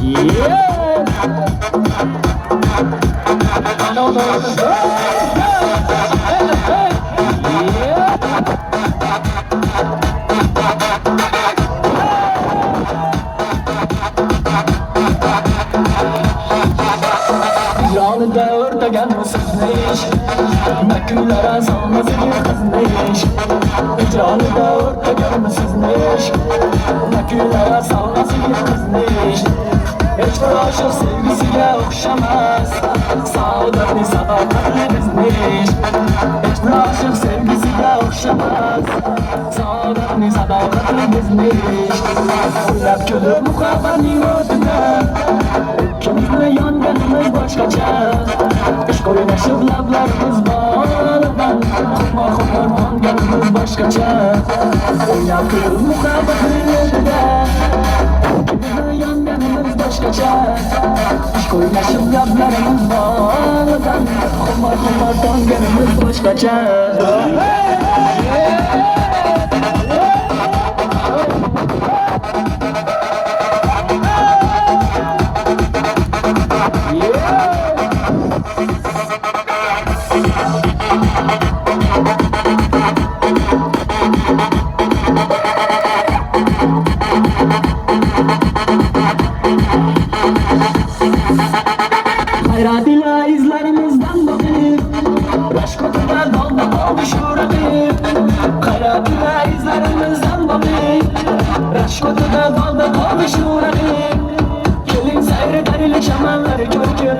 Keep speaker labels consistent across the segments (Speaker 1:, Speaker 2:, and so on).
Speaker 1: Yeah. I know the Yanında örtegen mısınmış? Nakülere salması bir kızmış. Canında örtegen mısınmış? Nakülere salması bir kızmış. Hiç aşık sevgisiyle okşamaz. Sağlıklı sadakatli bizmiş. Hiç aşık sevgisiyle okşamaz. Sağlıklı sadakatli bizmiş. Oynap gülüp muhabbetin ötüne. İkimizle yanganımız başkaça. İşk oynaşıp lablarımız bağlıdan. Kumar kumar manganımız başkaça. Oynap gülüp muhabbetin ötüne. İkimizle yanganımız başkaça. İşk oynaşıp lablarımız bağlıdan. Kumar kumar manganımız başkaça. Hayratıyla izlerimizden bakıp Aşk kutuda dolma olmuş uğradık. Hayratıyla izlerimizden bakıp Aşk kutuda dolma olmuş uğradık. Gelin seyreder ile şamanları körkür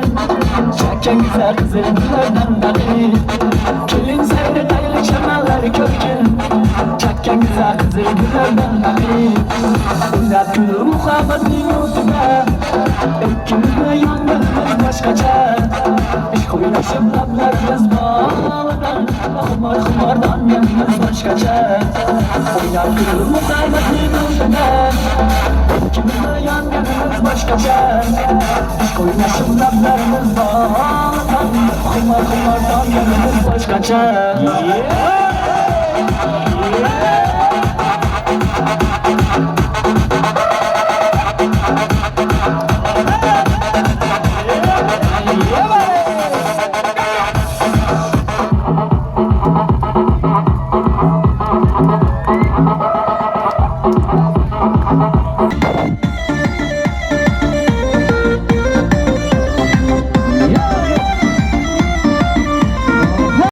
Speaker 1: Çekken güzel kızı gülerden bakıp Gelin seyreder ile şamanları körkür Çekken güzel kızı gülerden bakıp Ünlet gülü muhabbetin üstüne İkimizle yangınımız başkaça. İşk oynaşıp lablarımız bağlıdan. Kumar kumardan yanımız başkaça. Oynar gülü muhabbetin üstüne İkimizle yangınımız başkaça. İşk oynaşıp lablarımız bağlıdan. Kumar kumardan yanımız başkaça. Yeah.